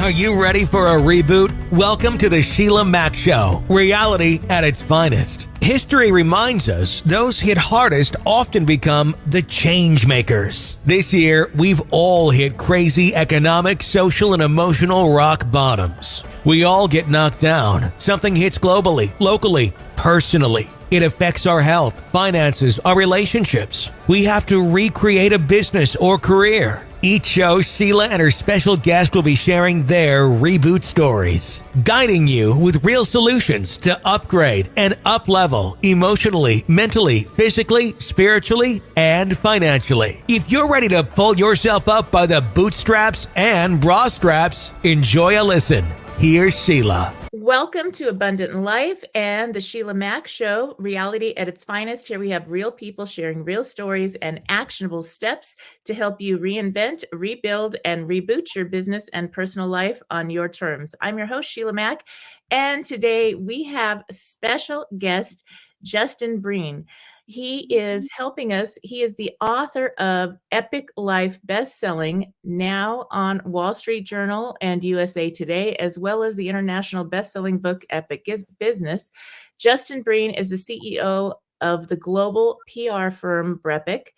Are you ready for a reboot? Welcome to the Sheila Mac Show, reality at its finest. History reminds us those hit hardest often become the change makers. This year, we've all hit crazy economic, social, and emotional rock bottoms. We all get knocked down. Something hits globally, locally, personally. It affects our health, finances, our relationships. We have to recreate a business or career. Each show, Sheila and her special guest will be sharing their reboot stories, guiding you with real solutions to upgrade and up-level emotionally, mentally, physically, spiritually, and financially. If you're ready to pull yourself up by the bootstraps and bra straps, enjoy a listen. Here's Sheila. Welcome to Abundant Life and the Sheila Mac Show, reality at its finest. Here we have real people sharing real stories and actionable steps to help you reinvent, rebuild, and reboot your business and personal life on your terms. I'm your host, Sheila Mac, and today we have a special guest, Justin Breen. He is helping us. He is the author of Epic Life bestselling, now on Wall Street Journal and USA Today, as well as the international bestselling book, Epic Business. Justin Breen is the CEO of the global PR firm BrEpic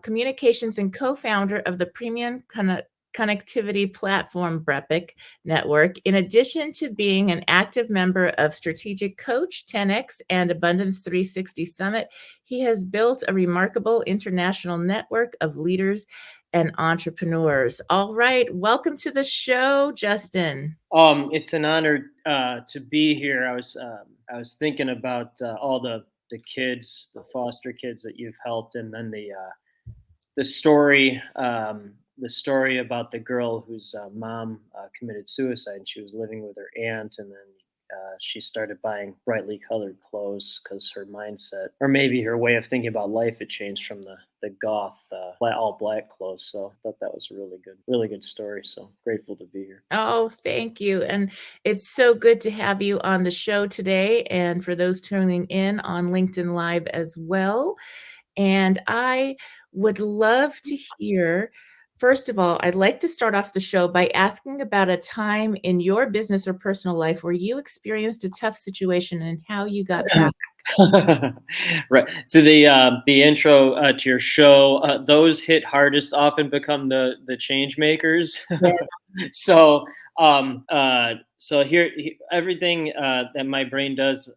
Communications and co-founder of the premium connectivity platform BrEpic Network. In addition to being an active member of Strategic Coach, 10X, and Abundance 360 Summit, he has built a remarkable international network of leaders and entrepreneurs. All right, welcome to the show, Justin. It's an honor to be here. I was thinking about all the kids, the foster kids that you've helped, and then the story. The story about the girl whose mom committed suicide, and she was living with her aunt, and then she started buying brightly colored clothes because her mindset, or maybe her way of thinking about life, had changed from the goth all black clothes. So I thought that was a really good story. So grateful to be here. Oh, thank you. And it's so good to have you on the show today, and for those tuning in on LinkedIn Live as well. And I would love to hear, first of all, I'd like to start off the show by asking about a time in your business or personal life where you experienced a tough situation and how you got past it. Right. So the intro to your show, those hit hardest often become the change makers. Yeah. So here everything that my brain does,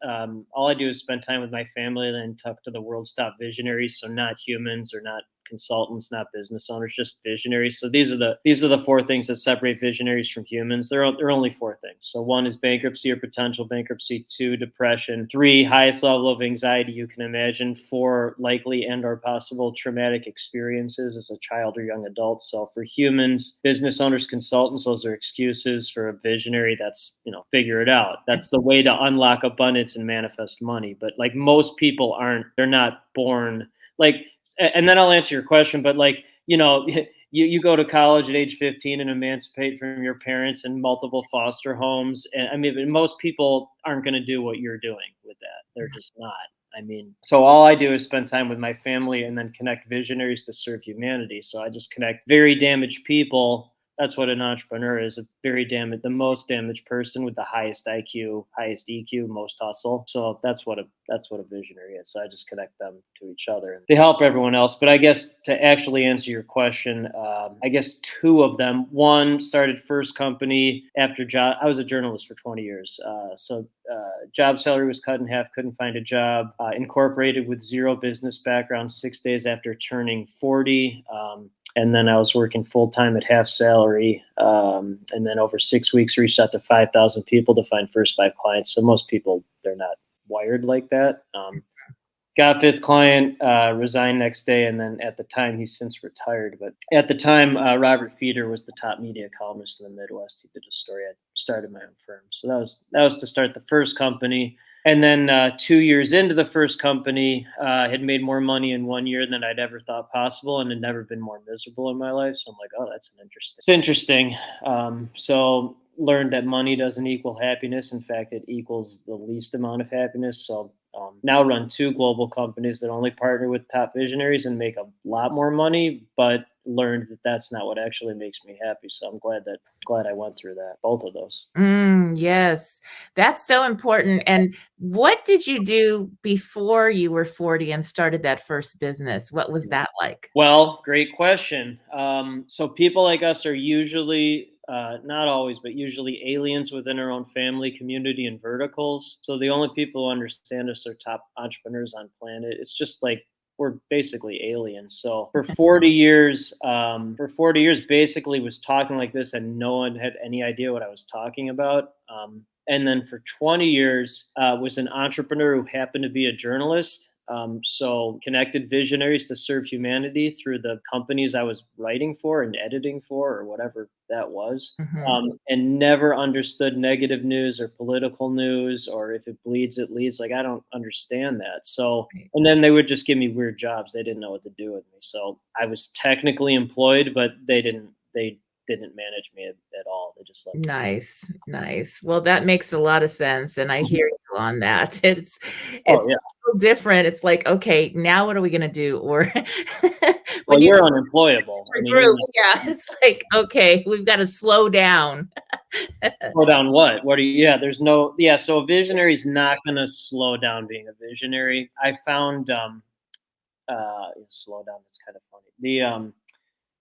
all I do is spend time with my family and then talk to the world's top visionaries. So not humans or not consultants, not business owners, just visionaries. So these are the four things that separate visionaries from humans. There are only four things. So one is bankruptcy or potential bankruptcy. Two, depression. Three, highest level of anxiety you can imagine. Four, likely and or possible traumatic experiences as a child or young adult. So for humans, business owners, consultants, those are excuses. For a visionary, that's, figure it out. That's the way to unlock abundance and manifest money. But like most people they're not born like. And then I'll answer your question, but you go to college at age 15 and emancipate from your parents in multiple foster homes. And I mean, most people aren't going to do what you're doing with that. They're just not. I mean, so all I do is spend time with my family and then connect visionaries to serve humanity. So I just connect very damaged people. That's what an entrepreneur is, the most damaged person with the highest IQ, highest EQ, most hustle. So that's what a visionary is. So I just connect them to each other and they help everyone else. But I guess to actually answer your question, I guess two of them. One started first company after job. I was a journalist for 20 years. So job salary was cut in half, couldn't find a job, incorporated with zero business background 6 days after turning 40. And then I was working full-time at half salary. And then over 6 weeks, reached out to 5,000 people to find first 5 clients. So most people, they're not wired like that. Got fifth client, resigned next day. And then at the time, he's since retired. But at the time, Robert Feeder was the top media columnist in the Midwest. He did a story. I started my own firm. So that was to start the first company. And then 2 years into the first company, had made more money in 1 year than I'd ever thought possible, and had never been more miserable in my life. So I'm like, oh, it's interesting. So learned that money doesn't equal happiness. In fact, it equals the least amount of happiness. So now run 2 global companies that only partner with top visionaries and make a lot more money, but learned that that's not what actually makes me happy. So I'm glad I went through that, both of those. Yes, that's so important. And what did you do before you were 40 and started that first business? What was that like? Well, great question. So people like us are usually, not always, but usually aliens within our own family, community, and verticals. So the only people who understand us are top entrepreneurs on planet. It's just like we're basically aliens. So for 40 years, basically was talking like this, and no one had any idea what I was talking about. And then for 20 years, was an entrepreneur who happened to be a journalist. So connected visionaries to serve humanity through the companies I was writing for and editing for, or whatever that was. And never understood negative news or political news, or if it bleeds, it leads. Like, I don't understand that. So, and then they would just give me weird jobs. They didn't know what to do with me. So I was technically employed, but they didn't manage me at all. They just let me. Nice. Well, that makes a lot of sense, and I hear you on that. It's Oh, a yeah. little different. It's like, okay, now what are we gonna do? Or Well, when you're unemployable. I a mean, group, yeah, it's like, okay, we've got to slow down. slow down what? What are you? Yeah, there's no. Yeah, so a visionary is not going to slow down being a visionary. I found slow down. That's kind of funny.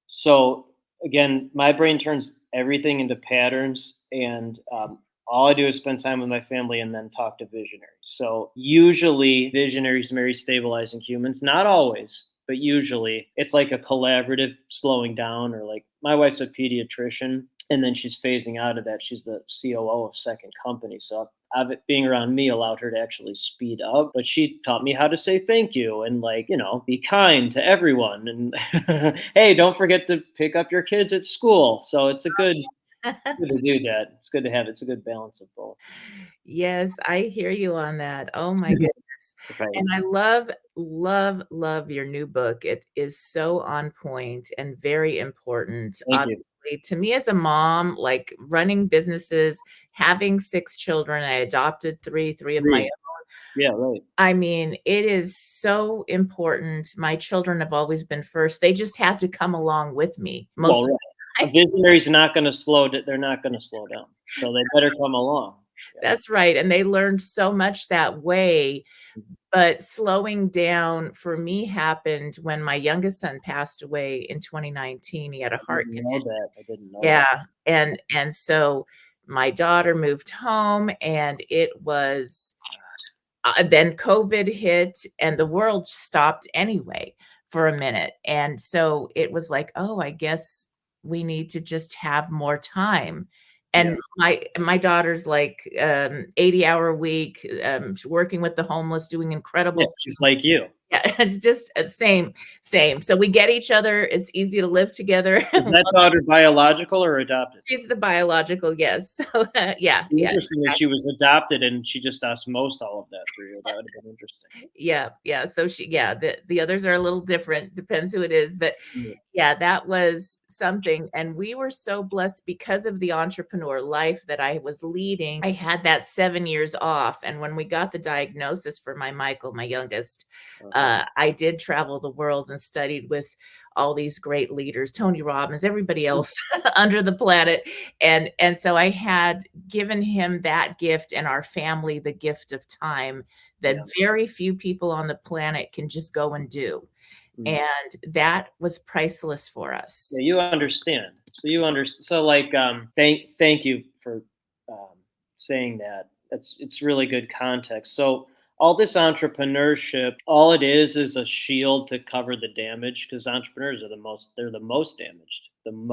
So again, my brain turns everything into patterns, and all I do is spend time with my family and then talk to visionaries. So usually, visionaries marry stabilizing humans. Not always, but usually, it's like a collaborative slowing down. Or like, my wife's a pediatrician, and then she's phasing out of that. She's the COO of second company. So being around me allowed her to actually speed up, but she taught me how to say thank you and, like, be kind to everyone. And hey, don't forget to pick up your kids at school. So it's good to do that. It's good to have. It's a good balance of both. Yes, I hear you on that. Oh my goodness. Right. And I love your new book. It is so on point and very important. Thank you. Obviously, to me as a mom, like running businesses, having 6 children, I adopted 3 of my own. Yeah, right. I mean, it is so important. My children have always been first. They just had to come along with me most of Well, the a time. visionary's not going to slow. They're not going to slow down. So they better come along. Yeah. That's right, and they learned so much that way. But slowing down for me happened when my youngest son passed away in 2019. He had a I heart didn't know condition. that. I didn't know Yeah, that. and so my daughter moved home, and it was then COVID hit, and the world stopped anyway for a minute, and so it was like, "Oh, I guess we need to just have more time." Yeah. And my daughter's like, 80-hour a week, working with the homeless, doing Yeah, incredible. she's like you. Yeah, it's just, same. So we get each other, it's easy to live together. Is that daughter biological or adopted? She's the biological, yes. So, yeah, Be yeah. interesting if she was adopted and she just osmosed all of that through you. That would have been interesting. Yeah. So the others are a little different, depends who it is. But Yeah. yeah, that was something. And we were so blessed because of the entrepreneur life that I was leading. I had that 7 years off. And when we got the diagnosis for Michael, my youngest, I did travel the world and studied with all these great leaders, Tony Robbins, everybody else under the planet. And so I had given him that gift and our family the gift of time that Yeah. very few people on the planet can just go and do. Mm. And that was priceless for us. Yeah, you understand. So you understand. So, like, thank you for saying that. It's really good context. So all this entrepreneurship, all it is a shield to cover the damage, because entrepreneurs are they're the most damaged.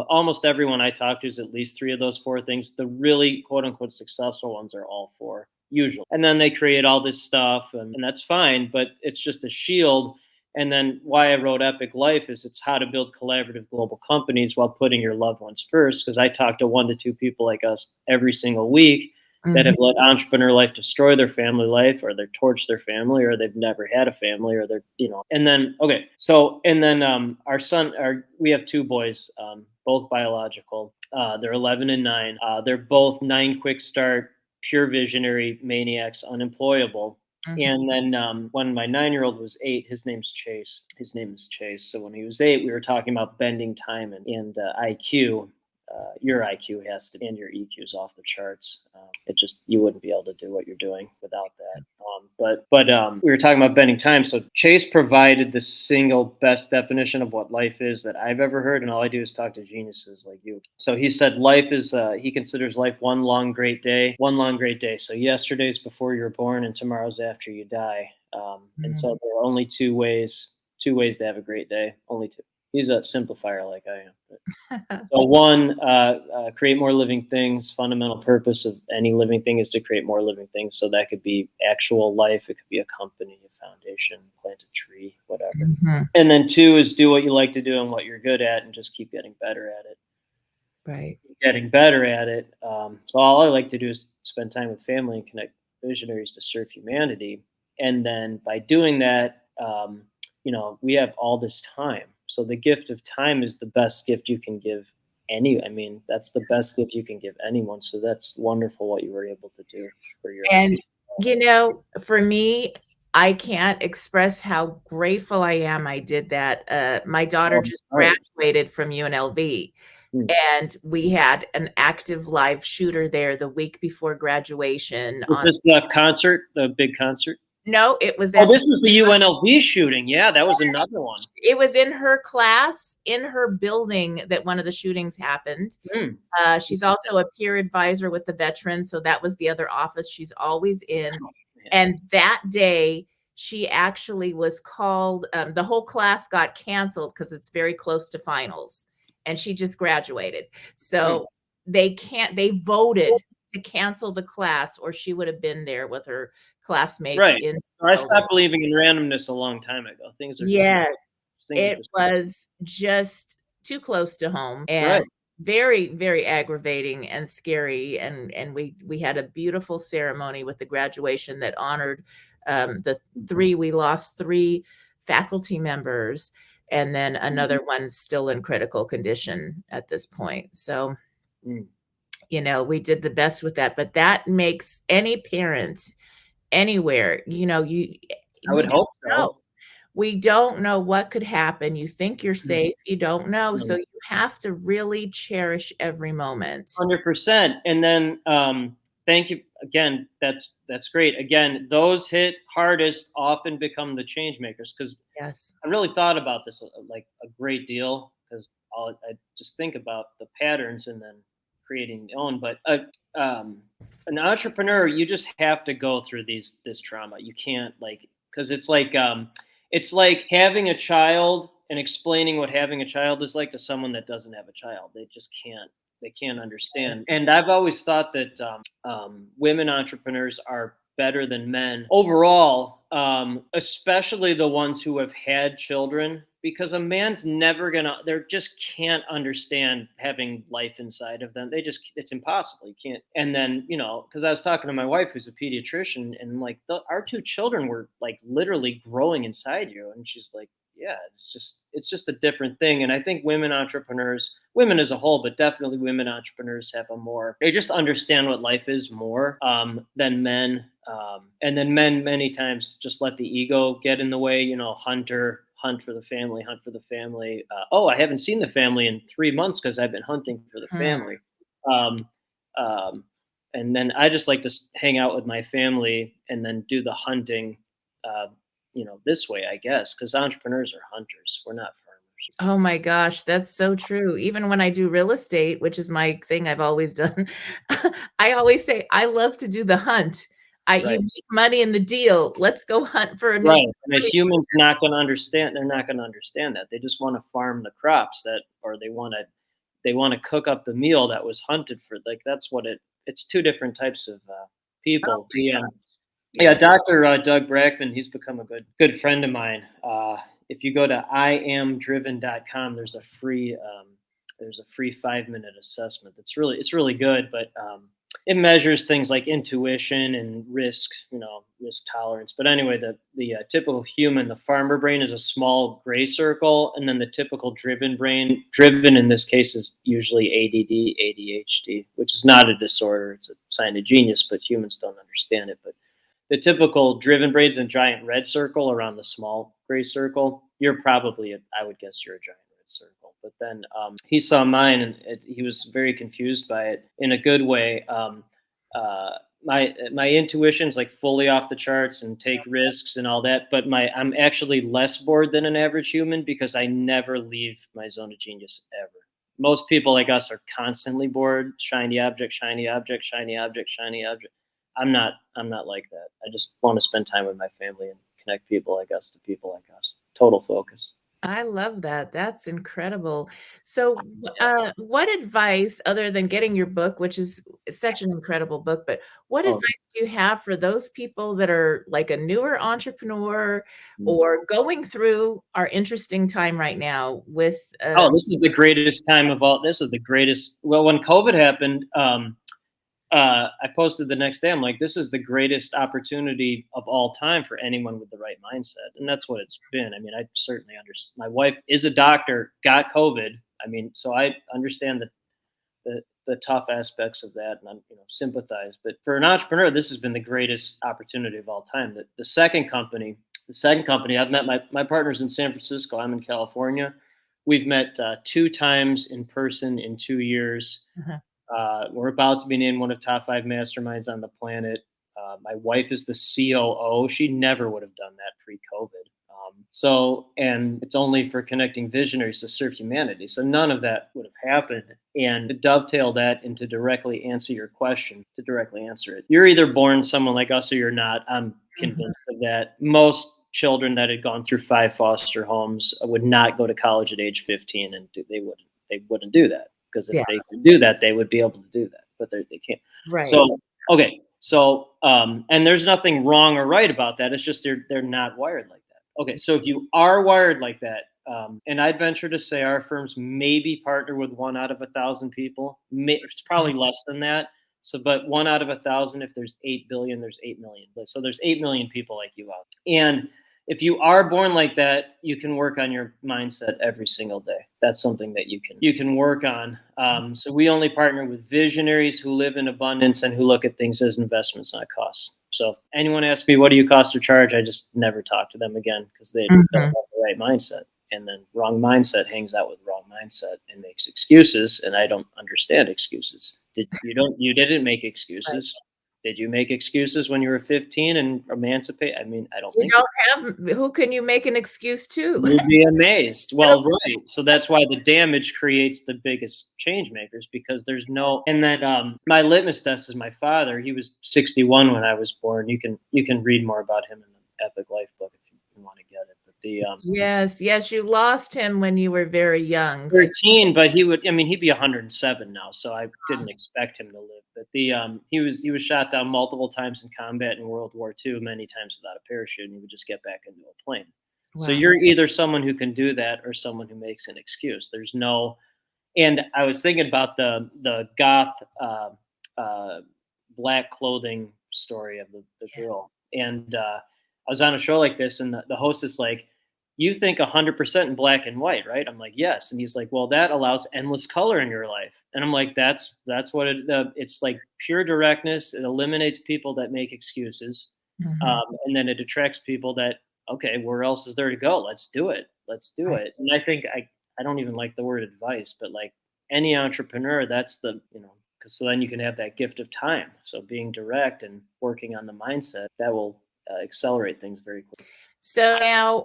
Almost everyone I talk to is at least 3 of those 4 things. The really quote unquote successful ones are all 4 usually, and then they create all this stuff, and that's fine, but it's just a shield. And then why I wrote Epic Life is it's how to build collaborative global companies while putting your loved ones first. Because I talk to 1 to 2 people like us every single week that have let entrepreneur life destroy their family life, or they're torched their family, or they've never had a family, or they're, and then, okay. So, and then we have 2 boys, both biological. They're 11 and 9. They're both 9 quick start, pure visionary maniacs, unemployable. And then when my 9-year-old was 8, his name's Chase. His name is Chase. So when he was 8, we were talking about bending time and IQ. Your IQ has to, and your EQ is off the charts. It just, you wouldn't be able to do what you're doing without that. But we were talking about bending time. So Chase provided the single best definition of what life is that I've ever heard, and all I do is talk to geniuses like you. So he said life is, he considers life one long great day, one long great day. So yesterday's before you were born, and tomorrow's after you die. And so there are only two ways to have a great day. Only two. He's a simplifier like I am. So one, create more living things. Fundamental purpose of any living thing is to create more living things. So that could be actual life. It could be a company, a foundation, plant a tree, whatever. And then 2 is do what you like to do and what you're good at, and just keep getting better at it. Right. Getting better at it. So all I like to do is spend time with family and connect visionaries to serve humanity. And then by doing that, we have all this time. So the gift of time is the best gift you can give that's the best gift you can give anyone. So that's wonderful what you were able to do for your. And, for me, I can't express how grateful I am I did that. My daughter just graduated from UNLV, and we had an active live shooter there the week before graduation. Was this the concert, the big concert? No, it was. Oh, this was the UNLV shooting. Yeah, that was another one. It was in her class, in her building, that one of the shootings happened. She's also a peer advisor with the veterans, so that was the other office she's always in. And that day, she actually was called. The whole class got canceled because it's very close to finals, and she just graduated. So they voted to cancel the class, or she would have been there with her classmates. Right. I stopped believing in randomness a long time ago. Things are it was just too close to home, and very, very aggravating and scary. And we had a beautiful ceremony with the graduation that honored the 3. We lost 3 faculty members, and then another one's still in critical condition at this point. So, we did the best with that. But that makes any parent anywhere, I would hope so. We don't know what could happen. You think you're safe, you don't know. So you have to really cherish every moment. 100%. And then thank you again. That's great. Again, those hit hardest often become the change makers, because I really thought about this like a great deal, because I just think about the patterns and then creating the own. But an entrepreneur, you just have to go through this trauma. You can't, because it's like having a child and explaining what having a child is like to someone that doesn't have a child. They just can't understand. And I've always thought that women entrepreneurs are better than men overall, especially the ones who have had children, because a man's never they just can't understand having life inside of them. It's impossible. You can't. And then, because I was talking to my wife, who's a pediatrician, and our 2 children were literally growing inside you. And she's like, yeah, it's just a different thing. And I think women entrepreneurs, women as a whole, but definitely women entrepreneurs they just understand what life is more than men. And then men many times just let the ego get in the way, hunt for the family. I haven't seen the family in 3 months because I've been hunting for the family. And then I just like to hang out with my family and then do the hunting, this way, I guess, because entrepreneurs are hunters. We're not farmers. Oh my gosh, that's so true. Even when I do real estate, which is my thing I've always done, I always say, I love to do the hunt. You make money in the deal. Let's go hunt for a new. Right. And a human's not going to understand. They're not going to understand that. They just want to farm the crops or they want to cook up the meal that was hunted for. That's what it's 2 different types of people. Yeah, Dr. Doug Brackman, he's become a good friend of mine. If you go to iamdriven.com, there's a free 5-minute assessment. It's really good, but it measures things like intuition and risk tolerance. But anyway, the typical human, the farmer brain, is a small gray circle, and then the typical driven brain, driven in this case, is usually ADD, ADHD, which is not a disorder. It's a sign of genius, but humans don't understand it. But the typical driven braid's a giant red circle around the small gray circle. You're probably, I would guess you're a giant red circle. But then he saw mine, and he was very confused by it in a good way. My intuition's like fully off the charts and take risks and all that, but I'm actually less bored than an average human because I never leave my zone of genius ever. Most people like us are constantly bored, shiny object, shiny object, shiny object, shiny object. I'm not like that. I just want to spend time with my family and connect people like us to people like us. Total focus. I love that. That's incredible. So, what advice, other than getting your book, which is such an incredible book, but what Oh, advice do you have for those people that are like a newer entrepreneur mm. or going through our interesting time right now with, This is the greatest time of all. This is the greatest. Well, when COVID happened, I posted the next day. I'm like, this is the greatest opportunity of all time for anyone with the right mindset, and that's what it's been. I mean, I certainly understand. My wife is a doctor, got COVID. I mean, so I understand the tough aspects of that, and I'm sympathize. But for an entrepreneur, this has been the greatest opportunity of all time. The second company, I've met my partners in San Francisco. I'm in California. We've met 2 times in person in 2 years. uh-huh. We're about to be named one of top 5 masterminds on the planet. My wife is the COO. She never would have done that pre-COVID. And it's only for connecting visionaries to serve humanity. So none of that would have happened. And to dovetail that and to directly answer your question, to directly answer it, you're either born someone like us or you're not. I'm convinced of that. Most children that had gone through 5 foster homes would not go to college at age 15, and they wouldn't do that. Because if they could do that, they would be able to do that, but they can't. Right. So, okay. So, and there's nothing wrong or right about that. It's just they're not wired like that. Okay. So if you are wired like that, and I'd venture to say our firms maybe partner with 1 out of 1,000 people. It's probably less than that. So, but 1 out of 1,000, if there's 8 billion, there's 8 million. So there's 8 million people like you out there. And if you are born like that, you can work on your mindset every single day. That's something that you can work on. So we only partner with visionaries who live in abundance and who look at things as investments, not costs. So if anyone asks me, what do you cost or charge? I just never talk to them again because they don't have the right mindset. And then wrong mindset hangs out with wrong mindset and makes excuses. And I don't understand excuses. You didn't make excuses. Right. Did you make excuses when you were 15 and emancipate? I mean, I don't think you don't have. Who can you make an excuse to? You'd be amazed. Well, right. So that's why the damage creates the biggest change makers, because there's no. And then my litmus test is my father. He was 61 when I was born. You can read more about him in the Epic Life book if you want to get it. But yes, you lost him when you were very young. 13, but he'd be 107 now, so I didn't expect him to live. But he was shot down multiple times in combat in World War II, many times without a parachute, and he would just get back into a plane. Wow. So you're either someone who can do that or someone who makes an excuse. There's no. And I was thinking about the goth black clothing story of the girl, and I was on a show like this, and the host is like, you think 100% in black and white, right? I'm like, yes. And he's like, well, that allows endless color in your life. And I'm like, that's what it's like, pure directness. It eliminates people that make excuses. And then it attracts people that, okay, where else is there to go? Let's do it. Right. And I think I don't even like the word advice, but like any entrepreneur, that's because so then you can have that gift of time. So being direct and working on the mindset, that will accelerate things very quickly. So now,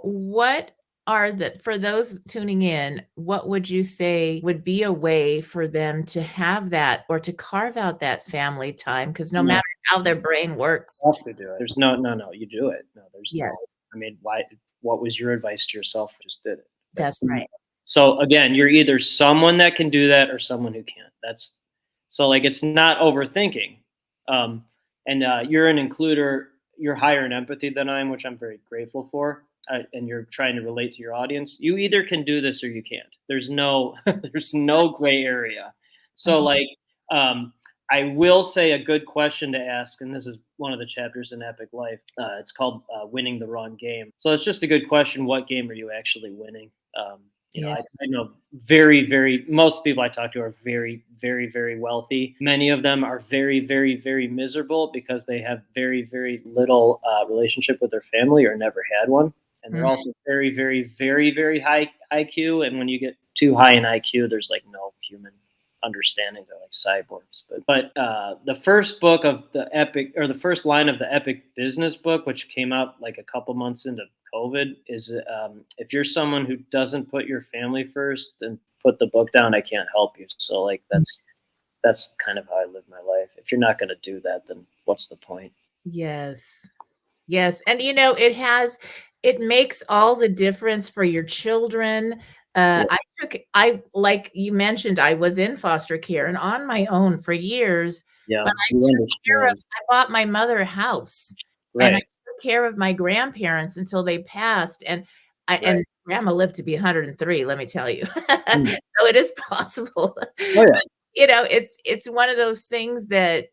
for those tuning in, what would you say would be a way for them to have that or to carve out that family time? Because no matter how their brain works. You have to do it. There's no, you do it. No, there's yes. I mean, why? What was your advice to yourself? Just did it. That's right. So again, you're either someone that can do that or someone who can't. So like, it's not overthinking. And you're an includer. You're higher in empathy than I am, which I'm very grateful for. And you're trying to relate to your audience. You either can do this or you can't. There's no gray area. So like, I will say a good question to ask, and this is one of the chapters in Epic Life. It's called Winning the Wrong Game. So it's just a good question. What game are you actually winning? Yeah. I know very, most people I talk to are very wealthy. Many of them are very miserable because they have very little relationship with their family or never had one. And they're Mhm. also very high IQ. And when you get too high in IQ, there's like no human understanding. They're like cyborgs. But the first book of the Epic, or the first line of the Epic business book, which came out like a couple months into COVID, is if you're someone who doesn't put your family first, then put the book down. I can't help you. So like that's kind of how I live my life. If you're not going to do that, then what's the point? Yes. Yes, and it makes all the difference for your children. Yeah, I like you mentioned, I was in foster care and on my own for years, yeah, but I we took care of understand. I bought my mother a house, and I Right. took care of my grandparents until they passed, and Right. grandma lived to be 103, let me tell you. Mm. So it is possible. Oh yeah. But, it's one of those things that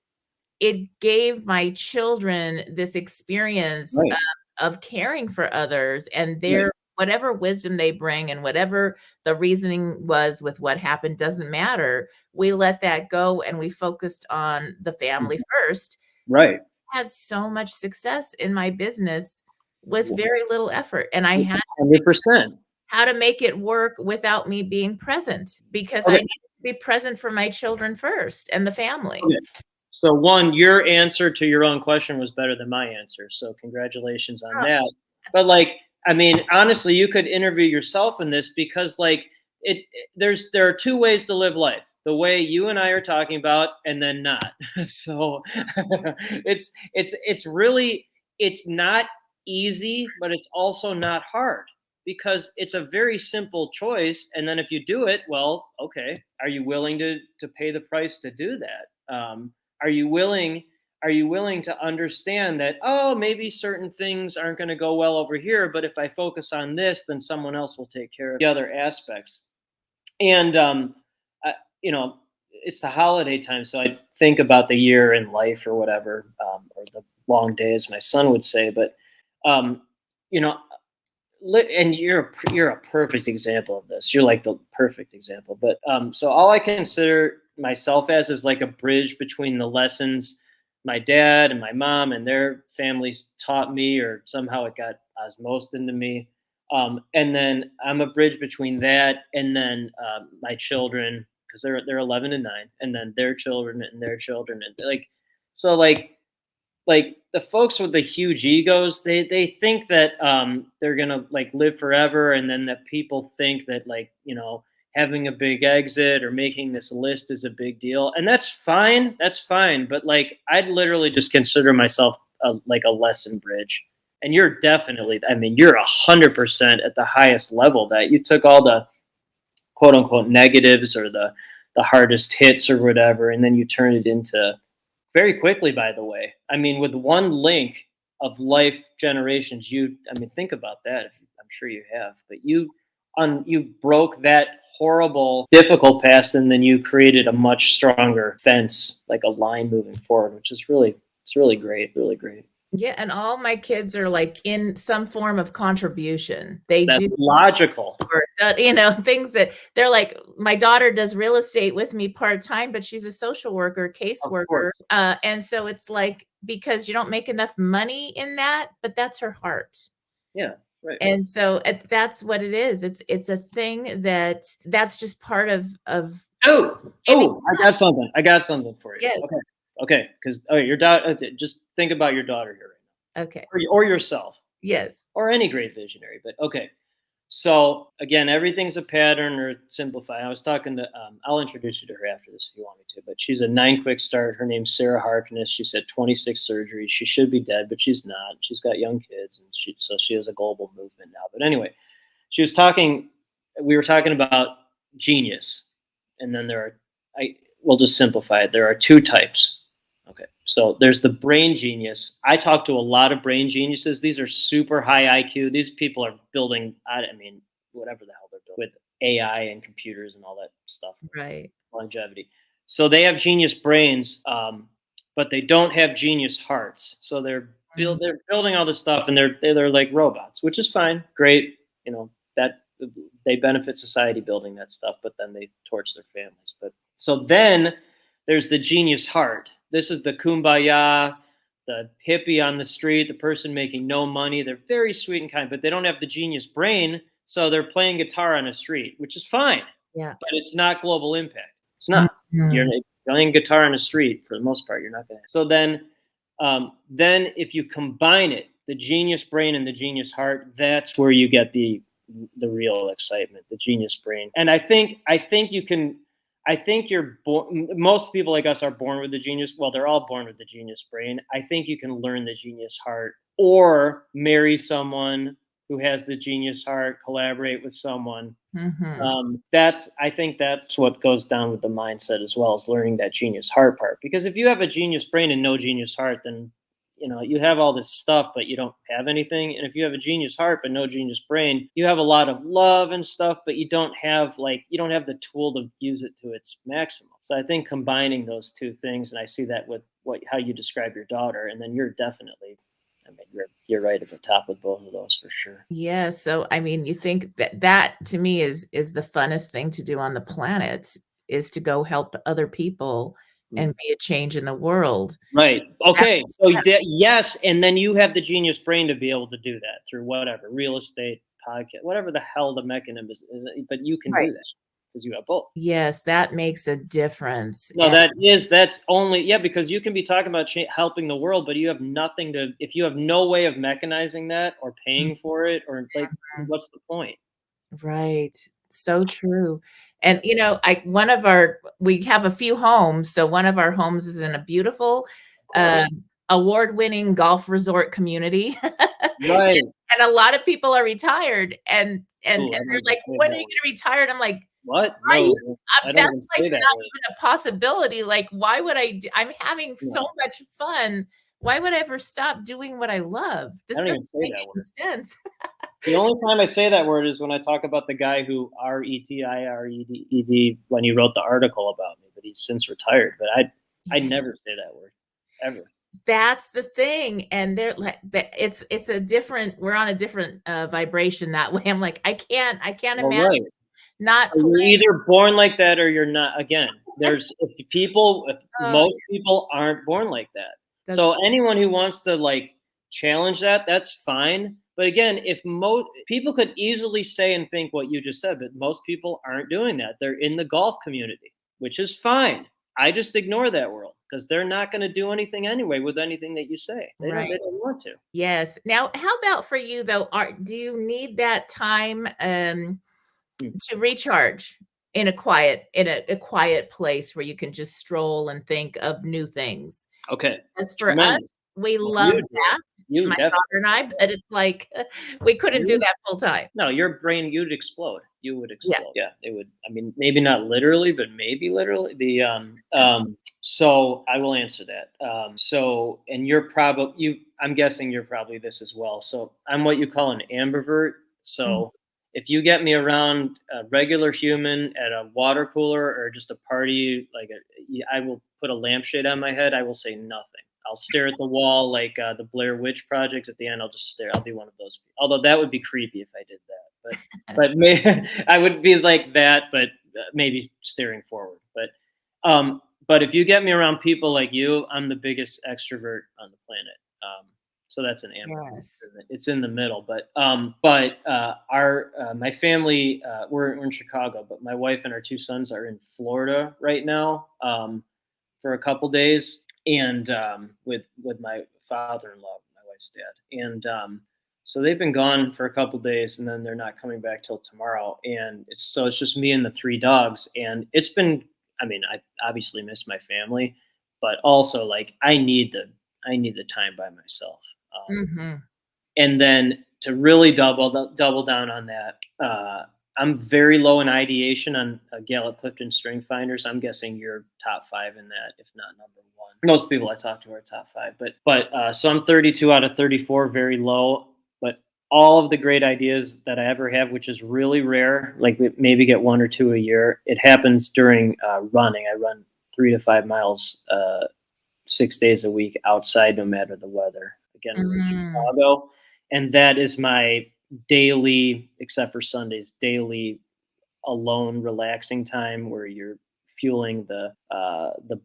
it gave my children this experience Right. of caring for others and Right. their whatever wisdom they bring and whatever the reasoning was with what happened doesn't matter. We let that go and we focused on the family first. Right. Had so much success in my business with very little effort, and I had 100%. how to make it work without me being present because I Okay. needed to be present for my children first and the family. Okay. So one, your answer to your own question was better than my answer. So congratulations on Oh, that. But like, I mean, honestly, you could interview yourself in this because like there are two ways to live life. The way you and I are talking about, and then not. So it's really it's not easy, but it's also not hard because it's a very simple choice. And then if you do it, well, okay, are you willing to pay the price to do that? Are you willing to understand that, oh, maybe certain things aren't going to go well over here, but if I focus on this, then someone else will take care of the other aspects. And I, you know it's the holiday time, so I think about the year in life or whatever, or the long days, my son would say. But um, you know and you're a perfect example of this. You're like the perfect example. But so all I consider myself as is like a bridge between the lessons my dad and my mom and their families taught me, or somehow it got osmosed into me. And then I'm a bridge between that and then my children, because they're 11 and 9, and then their children and their children, and so like the folks with the huge egos, they think that they're gonna like live forever, and then that people think that like having a big exit or making this list is a big deal, and that's fine. But like I'd literally just consider myself like a lesson bridge, and you're definitely, I mean, you're 100% at the highest level. That you took all the quote unquote negatives or the hardest hits or whatever, and then you turn it into very quickly, by the way. I mean, with one link of life generations, I mean, think about that. I'm sure you have, but you broke that horrible, difficult past, and then you created a much stronger fence, like a line moving forward, which is it's really great, really great. yeah, and all my kids are, like, in some form of contribution. They do That's logical. or, things that they're like my daughter does real estate with me part-time, but she's a social worker, Of course. caseworker, and so it's like because you don't make enough money in that, but that's her heart. Yeah, right. And so, that's what it is. It's a thing that's just part of Oh, giving I got something for you. Yes. Okay, because your daughter. Okay, just think about your daughter here right Okay. now, or yourself, Yes. or any great visionary. But okay, so again, everything's a pattern or simplify. I was talking to. I'll introduce you to her after this if you want me to. But she's a 9 quick start. Her name's Sarah Harkness. She's had 26 surgeries. She should be dead, but she's not. She's got young kids, and so she has a global movement now. But anyway, she was talking. We were talking about genius, and then we'll just simplify it. There are two types. Okay, so there's the brain genius. I talk to a lot of brain geniuses. These are super high IQ. These people are building, I mean, whatever the hell they're building with AI and computers and all that stuff, Right. longevity. So they have genius brains, but they don't have genius hearts. So they're building all this stuff, and they're like robots, which is fine, great. That they benefit society building that stuff, but then they torch their families. But so then there's the genius heart. This is the kumbaya, the hippie on the street, the person making no money. They're very sweet and kind, but they don't have the genius brain, so they're playing guitar on a street, which is fine. Yeah. But it's not global impact. It's not. You're Mhm. playing guitar on the street for the most part. You're not going to. So then if you combine it, the genius brain and the genius heart, that's where you get the real excitement, the genius brain. And I think you can. I think you're born. Most people like us are born with the genius. Well, they're all born with the genius brain. I think you can learn the genius heart, or marry someone who has the genius heart, collaborate with someone. I think that's what goes down with the mindset as well, as learning that genius heart part. Because if you have a genius brain and no genius heart, then you have all this stuff, but you don't have anything. And if you have a genius heart but no genius brain, you have a lot of love and stuff, but you don't have the tool to use it to its maximum. So I think combining those two things, and I see that with how you describe your daughter, and then you're definitely, I mean, you're right at the top with both of those for sure. Yeah, so I mean, you think that to me is the funnest thing to do on the planet, is to go help other people and be a change in the world. Right. That's Okay. So yes, and then you have the genius brain to be able to do that through whatever real estate, podcast, whatever the hell the mechanism is. But you can right. do that because you have both. Yes, that makes a difference. No, And that's only because you can be talking about helping the world, but you have nothing to. If you have no way of mechanizing that or paying for it, or like, what's the point? right. So true. And we have a few homes. So one of our homes is in a beautiful, award-winning golf resort community. Right. And a lot of people are retired, and Ooh, they're I don't even like, say "When are that you word. gonna retire?" And I'm like, What? "Are No, you I don't that's even like say that not word. even a possibility. Like, why would I'm having so No, much fun. Why would I ever stop doing what I love? I This don't even doesn't say make that word. any sense." The only time I say that word is when I talk about the guy who RETIRED when he wrote the article about me, but he's since retired. But I Yeah. never say that word ever. That's the thing, and they're like it's a different we're on a different, vibration that way. I'm like, I can't Well, imagine right. not So you're playing. either born like that or you're not. Again, if Oh, most people aren't born like that. that's So anyone who wants to challenge that, that's fine. But again, if most people could easily say and think what you just said, but most people aren't doing that. They're in the golf community, which is fine. I just ignore that world because they're not going to do anything anyway with anything that you say. They don't. right. They don't want to. Yes. Now, how about for you though? Do you need that time Hmm. to recharge in a quiet place where you can just stroll and think of new things? Okay. As for us, Tremendous. we Well, love you do. that, You my definitely. daughter and I, but it's like we couldn't do You that full time. No, your brain, you'd explode. You would Yeah. explode. Yeah, it would. I mean, maybe not literally, but maybe literally. So I will answer that. And you're probably I'm guessing you're probably this as well. So I'm what you call an ambivert. Mm. So if you get me around a regular human at a water cooler or just a party, I will put a lampshade on my head. I will say nothing. I'll stare at the wall like the Blair Witch Project. At the end, I'll just stare. I'll be one of those people. Although that would be creepy if I did that. I would be like that, but maybe staring forward. But if you get me around people like you, I'm the biggest extrovert on the planet. So that's an ambivert. Yes. It's in the middle. Our my family we're in Chicago, but my wife and our two sons are in Florida right now for a couple days, and with my father-in-law, my wife's dad, and so they've been gone for a couple days, and then they're not coming back till tomorrow, and it's just me and the three dogs, and it's been. I mean, I obviously miss my family, but also I need the time by myself. Mhm. And then to really double down on that, I'm very low in ideation on Gallup Clifton Strength Finders. I'm guessing you're top 5 in that, if not number 1. Most people I talk to are top 5, so I'm 32 out of 34, very low. But all of the great ideas that I ever have, which is really rare, like maybe get 1 or 2 a year, it happens during running. I run 3 to 5 miles 6 days a week outside, no matter the weather. Again, we're in Mm. Chicago, and that is daily, except for Sundays, daily alone relaxing time where you're fueling the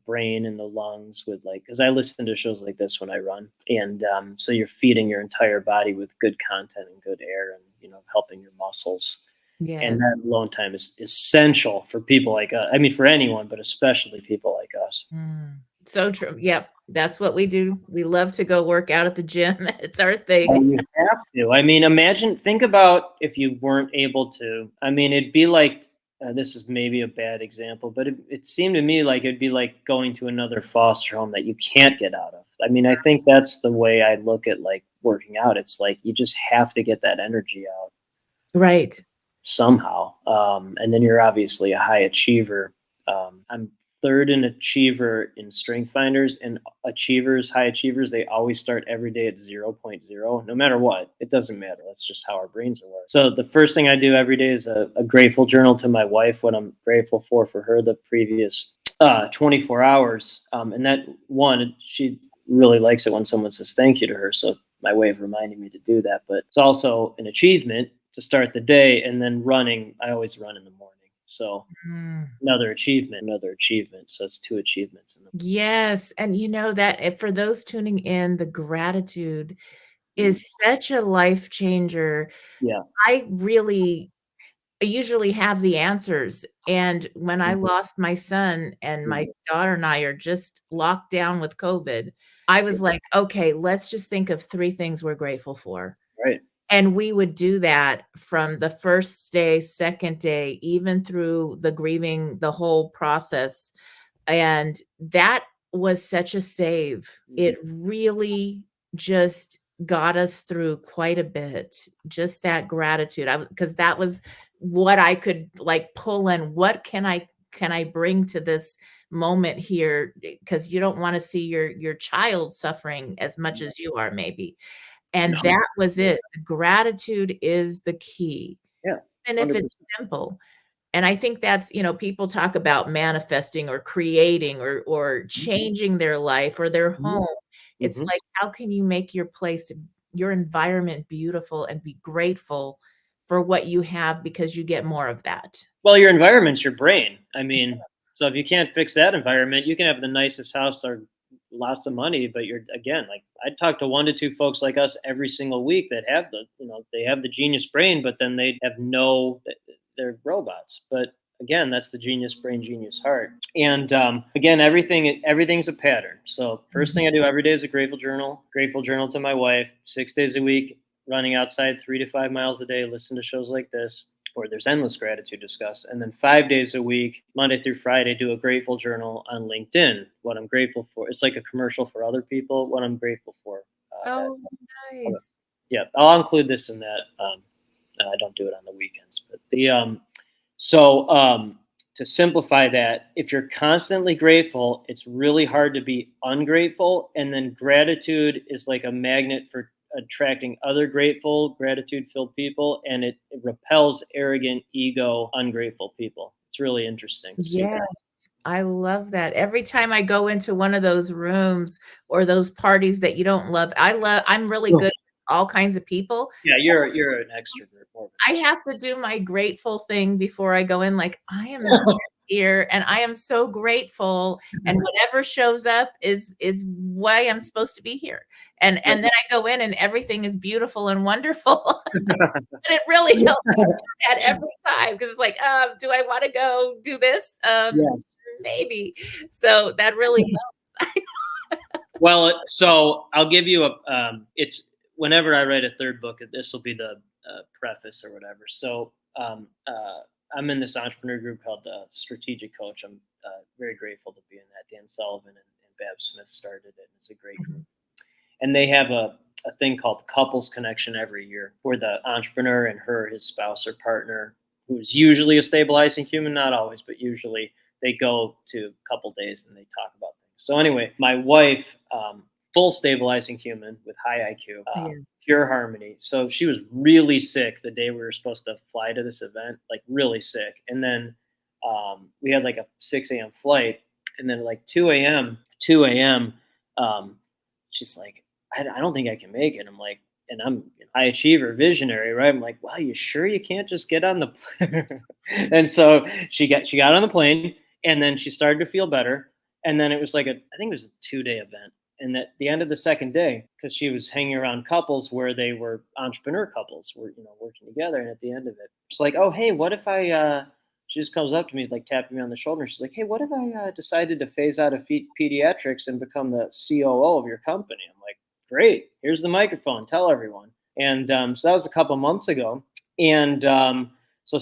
brain and the lungs with, like, because I listen to shows like this when I run, and so you're feeding your entire body with good content and good air, and helping your muscles. And Yes. that alone time is essential for people like us. I mean, for anyone, but especially people like us. So true. Yep. That's what we do. We love to go work out at the gym. It's our thing. Oh, you have to. I mean, think about if you weren't able to. I mean, it'd be like, this is maybe a bad example, but it seemed to me like it'd be like going to another foster home that you can't get out of. I mean, I think that's the way I look at like working out. It's like you just have to get that energy out Right. somehow. And then you're obviously a high achiever. I'm third in achiever in strength finders, and high achievers, they always start every day at 0.0, no matter what. It doesn't matter. That's just how our brains are wired. So the first thing I do every day is a grateful journal to my wife, what I'm grateful for her the previous 24 hours. And that one, she really likes it when someone says thank you to her. So my way of reminding me to do that. But it's also an achievement to start the day. And then running, I always run in the morning. So another achievement. So it's 2 achievements. Yes. And that for those tuning in, the gratitude is such a life changer. Yeah. I usually have the answers. And when I lost my son and my daughter and I are just locked down with COVID, I was like, okay, let's just think of 3 things we're grateful for. Right. And we would do that from the first day, second day, even through the grieving, the whole process. And that was such a save. It really just got us through quite a bit. Just that gratitude. Because that was what I could like pull in. What can I bring to this moment here? Because you don't want to see your child suffering as much as you are, maybe. And that was it. Gratitude is the key. Yeah. And if 100%. it's simple. And I think that's, people talk about manifesting or creating or changing their life or their home. It's like, how can you make your place, your environment beautiful and be grateful for what you have because you get more of that? Well, your environment's your brain. I mean, so if you can't fix that environment, you can have the nicest house or lots of money, but you're, again, like, I talk to 1 to 2 folks like us every single week that have they have the genius brain, but then they have they're robots. But again, that's the genius brain, genius heart. And again, everything's a pattern. So first thing I do every day is a grateful journal to my wife, 6 days a week, running outside 3 to 5 miles a day, listen to shows like this, where there's endless gratitude discussed. And then 5 days a week, Monday through Friday, do a grateful journal on LinkedIn, what I'm grateful for. It's like a commercial for other people, what I'm grateful for. Oh, nice. Yeah, I'll include this in that. I don't do it on the weekends, but to simplify that, if you're constantly grateful, it's really hard to be ungrateful. And then gratitude is like a magnet for attracting other gratitude-filled people, and it repels arrogant, ungrateful people. It's really interesting to see that. Yes, I love that. Every time I go into one of those rooms or those parties that you don't love, I'm really good with all kinds of people. Yeah, you're an extrovert. I have to do my grateful thing before I go in, like, I am here and I am so grateful, and whatever shows up is why I'm supposed to be here. And then I go in and everything is beautiful and wonderful. And it really helps me do that every time because it's like, do I want to go do this? Yes. Maybe. So that really helps. Well, so I'll give you it's whenever I write a third book, this will be the preface or whatever. So I'm in this entrepreneur group called Strategic Coach. I'm very grateful to be in that. Dan Sullivan and Bab Smith started it. It's a great group. And they have a thing called Couples Connection every year, where the entrepreneur and his spouse or partner, who's usually a stabilizing human, not always, but usually, they go to a couple days and they talk about things. So anyway, my wife, full stabilizing human with high IQ, pure harmony. So she was really sick the day we were supposed to fly to this event, like really sick. And then we had like a 6 a.m. flight, and then like 2 a.m., she's like, I don't think I can make it. I'm like, and I'm high achiever, visionary, right? I'm like, wow, you sure you can't just get on the plane? And so she got on the plane, and then she started to feel better. And then it was like I think it was a 2-day event. And at the end of the second day, because she was hanging around couples where they were entrepreneur couples, were working together. And at the end of it, she's like, "Oh, hey, what if I?" She just comes up to me, like tapping me on the shoulder. She's like, "Hey, what if I decided to phase out of pediatrics and become the COO of your company?" I'm like, "Great, here's the microphone. Tell everyone." And so that was a couple months ago. And so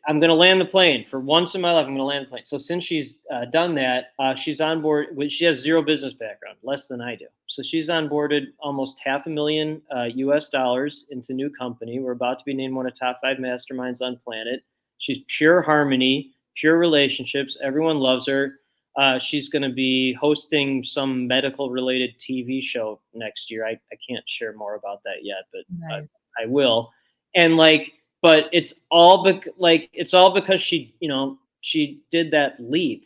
I'm going to land the plane for once in my life, I'm going to land the plane. So since she's done that, she's on board. She has zero business background, less than I do. So she's onboarded almost $500,000 US into new company. We're about to be named one of top 5 masterminds on planet. She's pure harmony, pure relationships. Everyone loves her. She's going to be hosting some medical related TV show next year. I can't share more about that yet, but Nice. I will. And but it's all because she did that leap,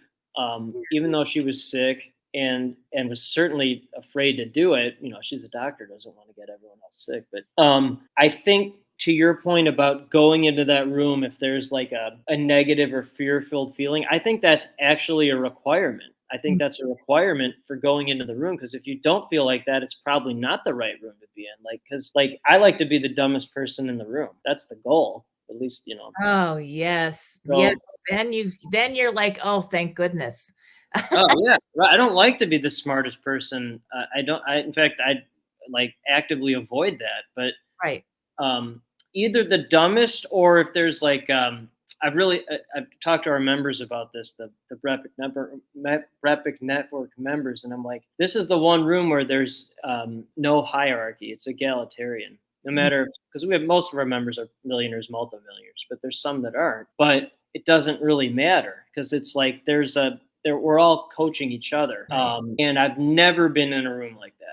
even though she was sick and was certainly afraid to do it. She's a doctor, doesn't want to get everyone else sick. But I think, to your point about going into that room, if there's like a negative or fear-filled feeling, I think that's actually a requirement. I think that's a requirement for going into the room, because if you don't feel like that, it's probably not the right room to be in. Because I like to be the dumbest person in the room. That's the goal, at least. Oh, yes. So, Yes. Then you're like, oh, thank goodness. oh yeah, I don't like to be the smartest person. In fact, I actively avoid that. But Right. either the dumbest, or if there's I've talked to our members about this, the BrEpic Network members, and I'm like, this is the one room where there's no hierarchy. It's egalitarian. No matter, because most of our members are millionaires, multimillionaires, but there's some that aren't. But it doesn't really matter, because it's like we're all coaching each other. Right. And I've never been in a room like that.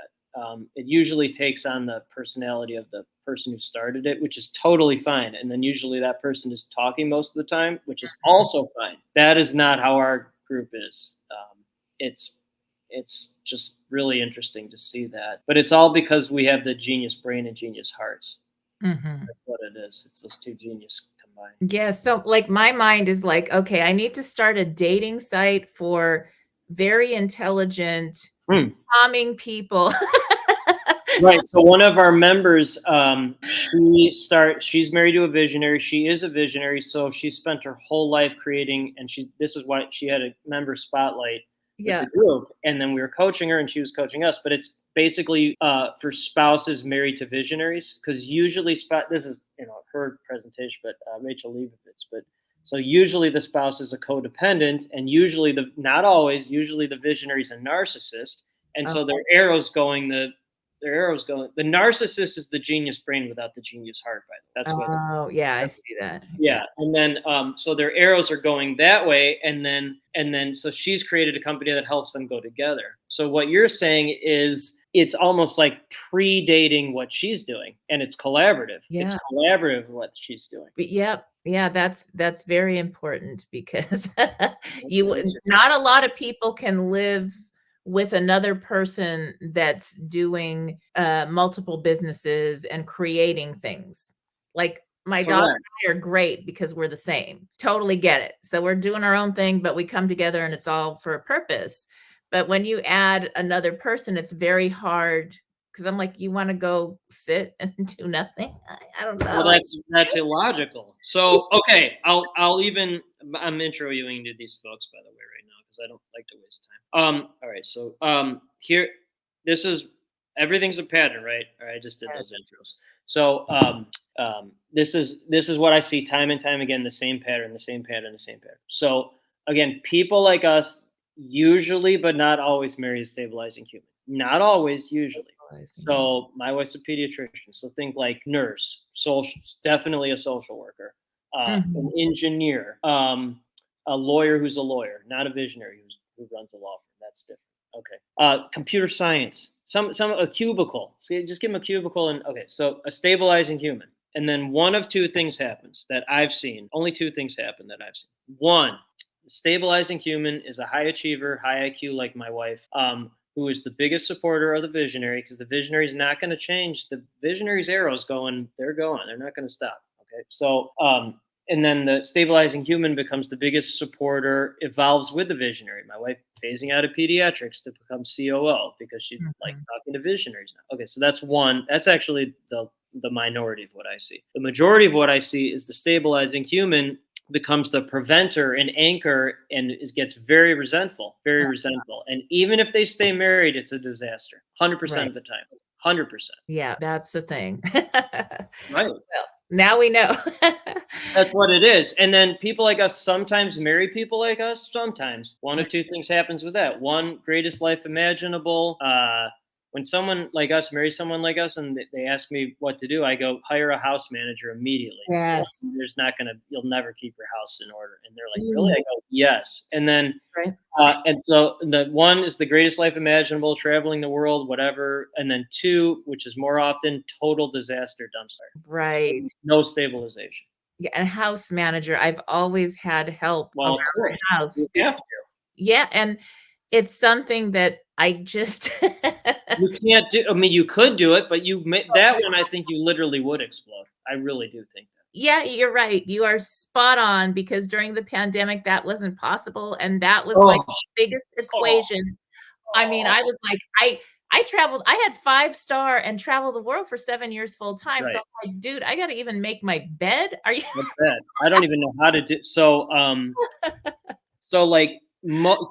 It usually takes on the personality of the person who started it, which is totally fine. And then usually that person is talking most of the time, which is also fine. That is not how our group is. It's just really interesting to see that. But it's all because we have the genius brain and genius hearts. Mm-hmm. That's what it is. It's those two genius combined. Yeah. So my mind is like, okay, I need to start a dating site for very intelligent, calming people. Right. So one of our members, she's married to a visionary. She is a visionary. So she spent her whole life creating, and this is why she had a member spotlight with the group. And then we were coaching her and she was coaching us, but it's basically for spouses married to visionaries. Because usually this is, her presentation, but Rachel Leibovitz, but so usually the spouse is a codependent, and not always, usually the visionary is a narcissist. And so their arrows going, the narcissist is the genius brain without the genius heart, by the way. Oh, yeah, I see that. Yeah. And then so their arrows are going that way, and then so she's created a company that helps them go together. So what you're saying is it's almost like predating what she's doing, and it's collaborative. Yeah. It's collaborative what she's doing. Yep. Yeah, that's very important, because not a lot of people can live with another person that's doing multiple businesses and creating things. Like my daughter and I are great because we're the same. Totally get it. So we're doing our own thing, but we come together and it's all for a purpose. But when you add another person, it's very hard, because I'm like, you want to go sit and do nothing? I don't know. Well, that's illogical. So okay, I'm interviewing these folks, by the way, right now, because I don't like to waste time. All right, so here, everything's a pattern, right? All right, I just did those intros. So this is what I see time and time again: the same pattern, the same pattern, the same pattern. So again, people like us usually, but not always, marry a stabilizing human. Not always, usually. So my wife's a pediatrician. So think like nurse, social, definitely a social worker, an engineer, a lawyer who's a lawyer, not a visionary who runs a law firm. That's different. Okay. Computer science, a cubicle. So just give them a cubicle, and okay. So a stabilizing human, and then one of two things happens that I've seen. Only two things happen that I've seen. One, the stabilizing human is a high achiever, high IQ, like my wife. who is the biggest supporter of the visionary, because the visionary is not going to change. The visionary's arrow's going, they're going, they're not going to stop. Okay. So, and then the stabilizing human becomes the biggest supporter, evolves with the visionary. My wife phasing out of pediatrics to become COO because she likes talking to visionaries now. Okay, so that's one. That's actually the minority of what I see. The majority of what I see is the stabilizing human becomes the preventer and anchor, and gets very resentful. And even if they stay married, it's a disaster 100% of the time. 100%. Yeah, that's the thing. Right. Well, now we know. That's what it is. And then people like us sometimes marry people like us. Sometimes one of two things happens with that. One, greatest life imaginable. When someone like us marries someone like us and they ask me what to do, I go, hire a house manager immediately. Yes. You'll never keep your house in order. And they're like, really? I go, yes. And then, right. And so the one is the greatest life imaginable, traveling the world, whatever. And then two, which is more often, total disaster dumpster. Right. No stabilization. Yeah, and house manager, I've always had help around the house. You have to. Yeah, and it's something that I just you can't do. I mean, you could do it, but that one, I think you literally would explode. I really do think that. Yeah, you're right. You are spot on, because during the pandemic that wasn't possible, and that was like the biggest equation. I mean, I was like, I traveled. I had 5-star and traveled the world for 7 years full time. Right. So I'm like, dude, I got to even make my bed. Are you? Bed. I don't even know how to do. So, so like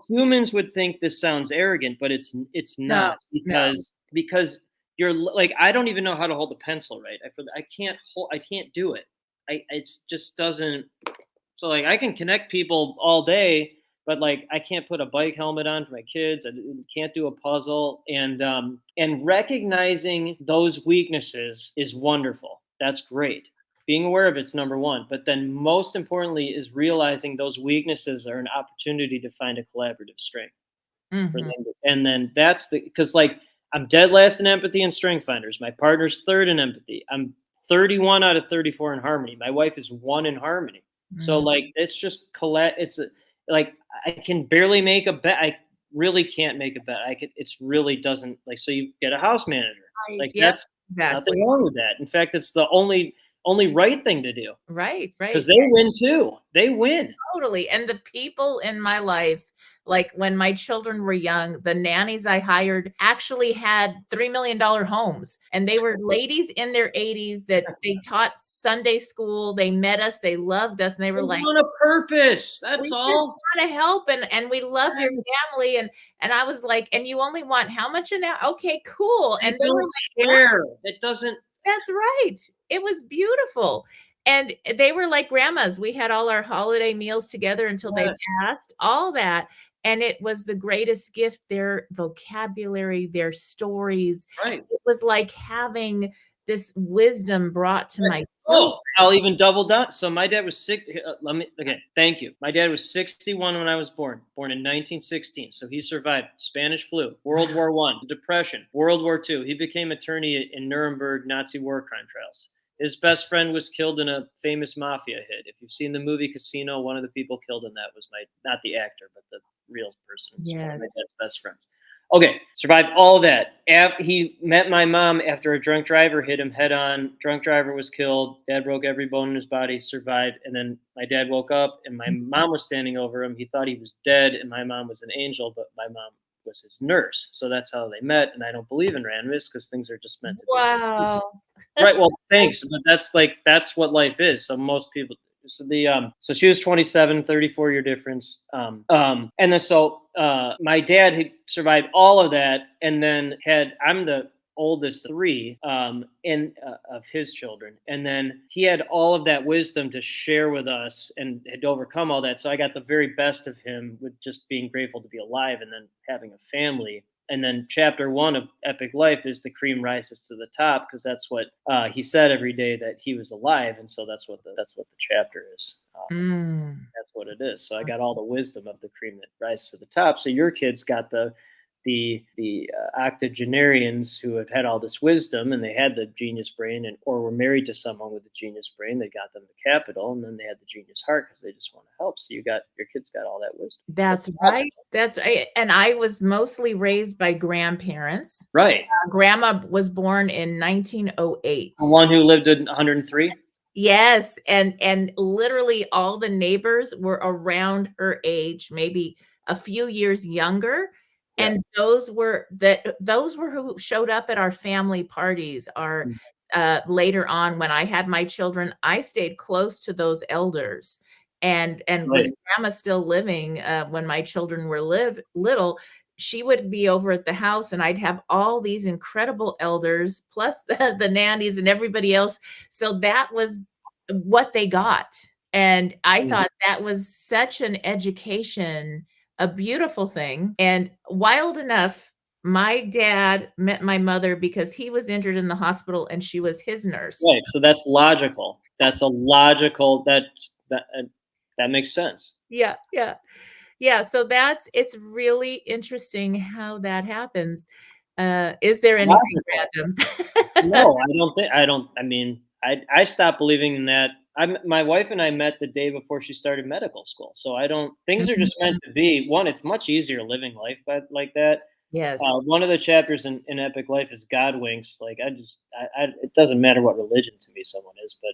humans would think this sounds arrogant, but it's not, because you're like, I don't even know how to hold a pencil right. I can't do it. It just doesn't. So like I can connect people all day, but like I can't put a bike helmet on for my kids. I can't do a puzzle, and recognizing those weaknesses is wonderful. That's great. Being aware of it's number one, but then most importantly is realizing those weaknesses are an opportunity to find a collaborative strength. And then that's because like I'm dead last in empathy and strength finders. My partner's third in empathy. I'm 31 out of 34 in harmony. My wife is 1 in harmony. So like it's just like I can barely make a bet. I really can't make a bet. It's really doesn't like. So you get a house manager. Like that's nothing wrong with that. In fact, it's the only right thing to do. Right. Because they win too. They win. Totally. And the people in my life, like when my children were young, the nannies I hired actually had $3 million homes, and they were ladies in their 80s that they taught Sunday school. They met us, they loved us, and they were like, on a purpose. That's we all. We want to help, and we love your family. And I was like, and you only want how much an hour? Okay, cool. And they were like, share. It doesn't. That's right. It was beautiful. And they were like grandmas. We had all our holiday meals together until they passed, all that. And it was the greatest gift, their vocabulary, their stories. Right. It was like having this wisdom brought to my children. I'll even double down. So my dad was thank you. My dad was 61 when I was born in 1916. So he survived Spanish flu, World War I, Depression, World War II. He became attorney in Nuremberg Nazi war crime trials. His best friend was killed in a famous mafia hit. If you've seen the movie Casino, one of the people killed in that was not the actor, but the real person. One of my dad's best friends. Okay, survived all of that. He met my mom after a drunk driver hit him head on. Drunk driver was killed. Dad broke every bone in his body, survived. And then my dad woke up and my mom was standing over him. He thought he was dead and my mom was an angel, but my mom was his nurse. So that's how they met. And I don't believe in randomness because things are just meant to be. Wow. Right. Well, thanks. But that's what life is. So most people. So she was 27, 34-year difference. And then my dad had survived all of that, and then I'm the oldest 3 of his children, and then he had all of that wisdom to share with us and had overcome all that. So I got the very best of him with just being grateful to be alive and then having a family. And then chapter 1 of Epic Life is the cream rises to the top, because that's what he said every day, that he was alive, and so that's what the chapter is. That's what it is. So I got all the wisdom of the cream that rises to the top. So your kids got the the octogenarians who have had all this wisdom and they had the genius brain or were married to someone with a genius brain that got them the capital, and then they had the genius heart because they just want to help. So your kids got all that wisdom. That's right. That's right. And I was mostly raised by grandparents. Right. Grandma was born in 1908. The one who lived in 103. Yes, and literally all the neighbors were around her age, maybe a few years younger. Yeah. And those were who showed up at our family parties. Our later on, when I had my children, I stayed close to those elders. And Right. with grandma still living, when my children were little, she would be over at the house and I'd have all these incredible elders plus the nannies and everybody else. So that was what they got. And I thought that was such an education, a beautiful thing. And wild enough, my dad met my mother because he was injured in the hospital and she was his nurse. Right. So that's logical. That's a logical, that makes sense. Yeah. Yeah. Yeah, so it's really interesting how that happens. Is there anything random? No, I mean, I stopped believing in that. My wife and I met the day before she started medical school. So things are just meant to be. One, it's much easier living life like that. Yes. One of the chapters in Epic Life is God winks. Like it doesn't matter what religion to me someone is, but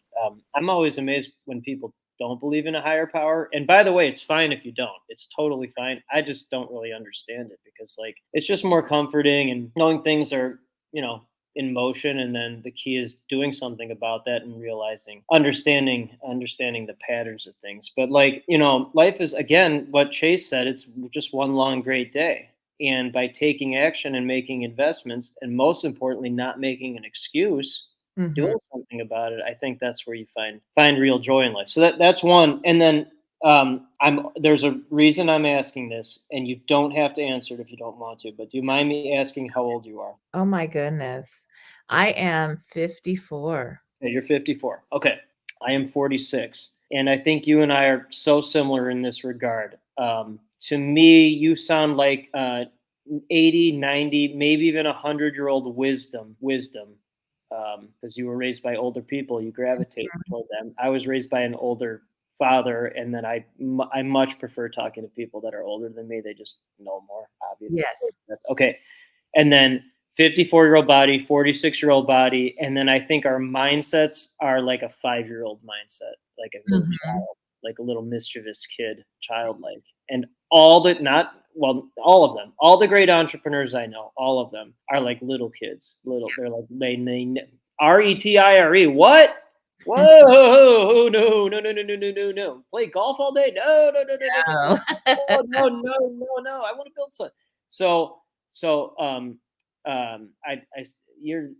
I'm always amazed when people don't believe in a higher power. And by the way, it's fine if you don't. It's totally fine. I just don't really understand it because it's just more comforting and knowing things are, in motion, and then the key is doing something about that and understanding the patterns of things. But life is, again, what Chase said, it's just one long great day. And by taking action and making investments, and most importantly, not making an excuse, doing something about it, I think that's where you find real joy in life. So that's one. And then there's a reason I'm asking this, and you don't have to answer it if you don't want to, but do you mind me asking how old you are? Oh my goodness. I am 54. Yeah, you're 54. Okay. I am 46. And I think you and I are so similar in this regard. To me, you sound like 80, 90, maybe even 100-year-old wisdom. Because you were raised by older people, you gravitate toward them. I was raised by an older father, and then I much prefer talking to people that are older than me. They just know more, obviously. Yes. Okay. And then 54-year-old body, 46-year-old body, and then I think our mindsets are like a 5-year-old mindset, like a little child, like a little mischievous kid, childlike. And all of them, all the great entrepreneurs I know, all of them are like little kids. They're like retire. What? Whoa! No! Play golf all day? No! No! I want to build something.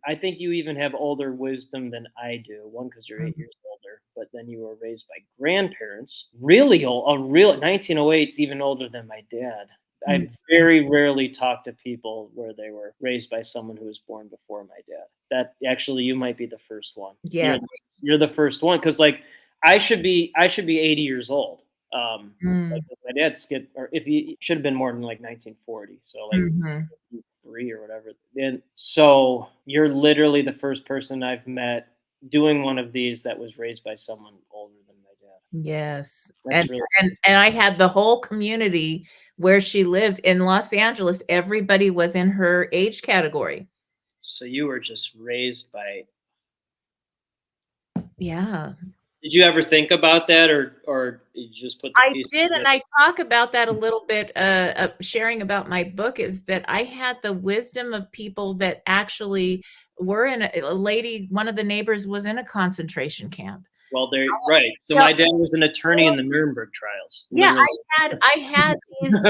I think you even have older wisdom than I do. One, because you're 8 years older, but then you were raised by grandparents, really old. 1908 is even older than my dad. I very rarely talk to people where they were raised by someone who was born before my dad. That actually, you might be the first one. Yeah, you're the first one, because I should be 80 years old. My dad's or if he should have been more than 1940. So 3 or whatever. And so you're literally the first person I've met doing one of these that was raised by someone older than my dad. Yes. And I had the whole community where she lived in Los Angeles. Everybody was in her age category. So you were just raised by. Yeah. Did you ever think about that, or you just put the pieces together? And I talk about that a little bit, sharing about my book, is that I had the wisdom of people that actually were in one of the neighbors was in a concentration camp. Well, they're right. So my dad was an attorney in the Nuremberg trials. Yeah, I had these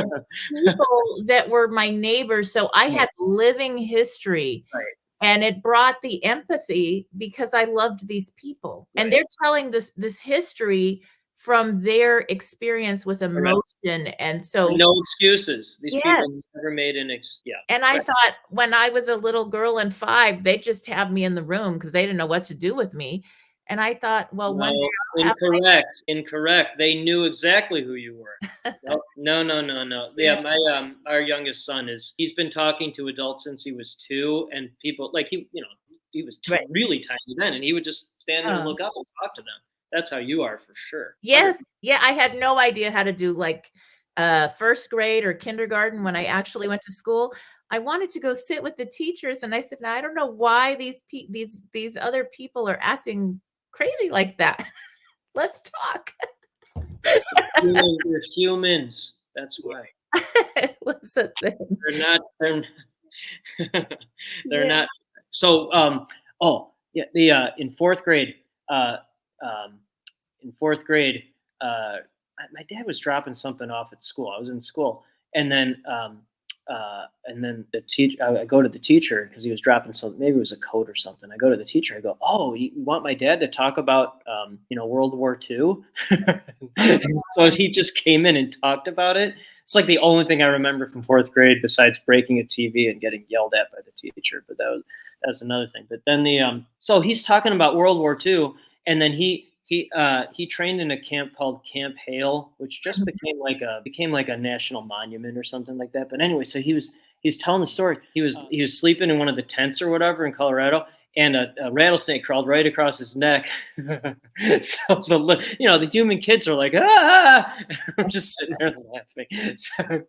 people that were my neighbors, so I had living history. Right. And it brought the empathy because I loved these people. Right. And they're telling this history from their experience with emotion. And so no excuses. These people never made an excuse. And I thought when I was a little girl and 5, they just have me in the room because they didn't know what to do with me. And I thought, well, one No, day incorrect. They knew exactly who you were. No. Yeah, our youngest son he's been talking to adults since he was 2, and people like he was right. really tiny then, and he would just stand there and Oh. look up and talk to them. That's how you are for sure. Yes. Yeah, I had no idea how to do like first grade or kindergarten when I actually went to school. I wanted to go sit with the teachers, and I said, "Now I don't know why these other people are acting crazy like that. Let's talk." They're humans. That's why. It was a thing. They're not. They're Yeah. not. So, in fourth grade, my dad was dropping something off at school. I was in school, and then the teacher. I go to the teacher because he was dropping something. Maybe it was a coat or something. I go to the teacher. I go, "Oh, you want my dad to talk about World War II?" And so he just came in and talked about it. It's like the only thing I remember from fourth grade besides breaking a TV and getting yelled at by the teacher. But that's another thing. But then so he's talking about World War II, and then he trained in a camp called Camp Hale, which just became like a national monument or something like that. But anyway, so he was telling the story. He was sleeping in one of the tents or whatever in Colorado, and a rattlesnake crawled right across his neck. So the human kids are like, ah! I'm just sitting there laughing. So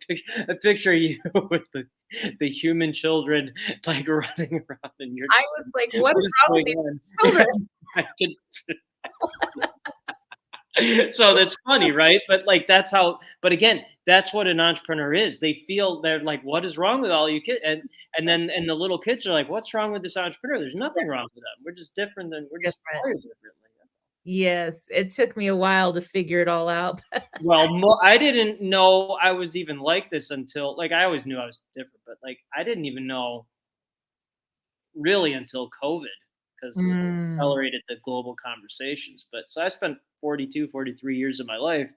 I picture you with the human children like running around, and you're. I was like, what is wrong with these children? So that's funny, right? But like but again, that's what an entrepreneur is. They feel they're like, what is wrong with all you kids? And then the little kids are like, what's wrong with this entrepreneur? There's nothing wrong with them. We're just different. Just wired differently. Yes, it took me a while to figure it all out. Well, I didn't know I was even like this until I always knew I was different, but I didn't even know really until COVID, because it accelerated the global conversations. But so I spent 43 years of my life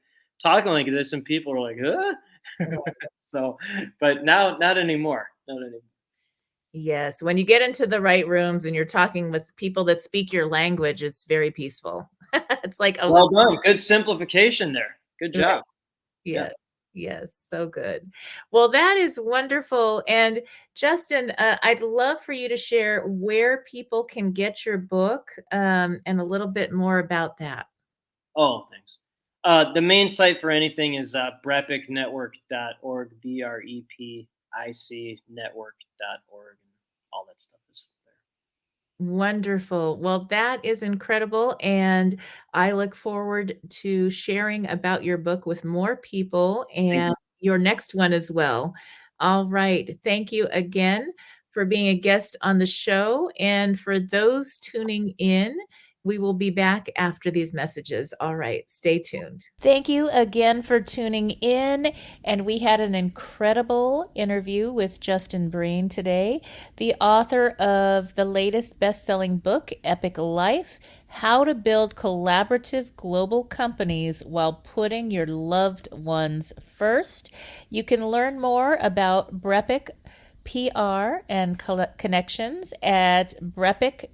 talking like this, and people are like, huh? So, but now, not anymore. Yes. When you get into the right rooms and you're talking with people that speak your language, it's very peaceful. It's like, oh, well done. Good simplification there. Good job. Yes. Yes. So good. Well, that is wonderful. And Justin, I'd love for you to share where people can get your book and a little bit more about that. Oh, thanks. The main site for anything is BrEpicNetwork.org, BrEpic Network.org, and all that stuff is there. Wonderful. Well, that is incredible. And I look forward to sharing about your book with more people and your next one as well. All right. Thank you again for being a guest on the show. And for those tuning in, we will be back after these messages. All right. Stay tuned. Thank you again for tuning in. And we had an incredible interview with Justin Breen today, the author of the latest best-selling book, BrEpic Life: How to Build Collaborative Global Companies While Putting Your Loved Ones First. You can learn more about BrEpic PR and connections at BrEpic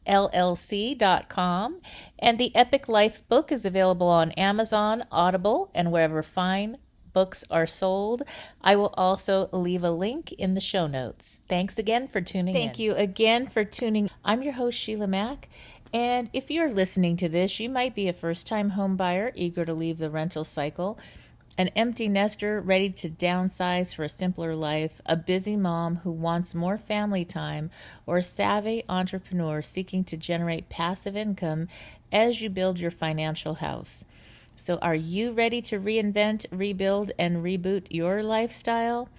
llc.com, and the BrEpic Life book is available on Amazon, Audible, and wherever fine books are sold. I will also leave a link in the show notes. Thanks again for tuning in. Thank you again for tuning. I'm your host, Sheila Mack, and if you're listening to this, you might be a first-time home buyer eager to leave the rental cycle, an empty nester ready to downsize for a simpler life, a busy mom who wants more family time, or a savvy entrepreneur seeking to generate passive income as you build your financial house. So are you ready to reinvent, rebuild, and reboot your lifestyle?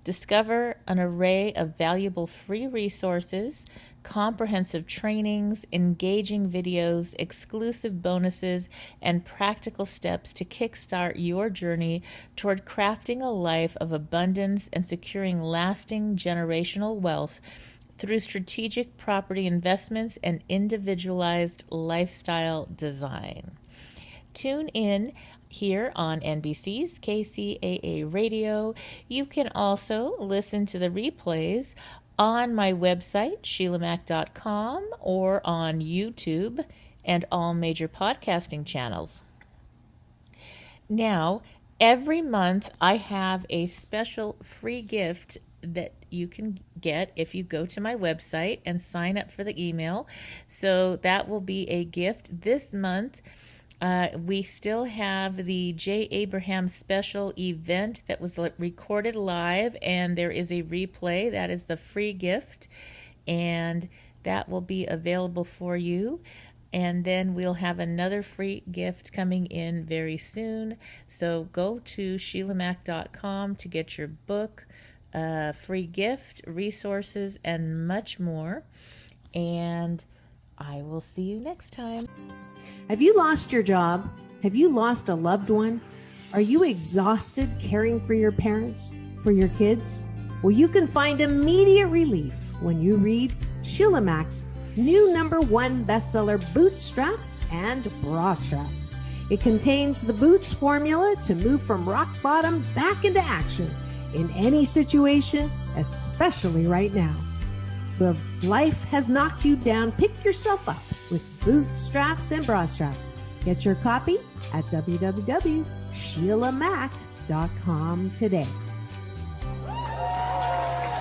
Discover an array of valuable free resources, comprehensive trainings, engaging videos, exclusive bonuses, and practical steps to kickstart your journey toward crafting a life of abundance and securing lasting generational wealth through strategic property investments and individualized lifestyle design. Tune in here on NBC's KCAA Radio. You can also listen to the replays on my website, SheilaMack.com, or on YouTube and all major podcasting channels. Now, every month I have a special free gift that you can get if you go to my website and sign up for the email. So that will be a gift this month. We still have the J. Abraham special event that was recorded live, and there is a replay. That is the free gift, and that will be available for you. And then we'll have another free gift coming in very soon. So go to SheilaMac.com to get your book, free gift, resources, and much more. And I will see you next time. Have you lost your job? Have you lost a loved one? Are you exhausted caring for your parents, for your kids? Well, you can find immediate relief when you read Sheila Mac's new #1 bestseller, Bootstraps and Bra Straps. It contains the Boots formula to move from rock bottom back into action in any situation, especially right now. So if life has knocked you down, pick yourself up with Bootstraps and Bra Straps. Get your copy at www.SheilaMac.com today.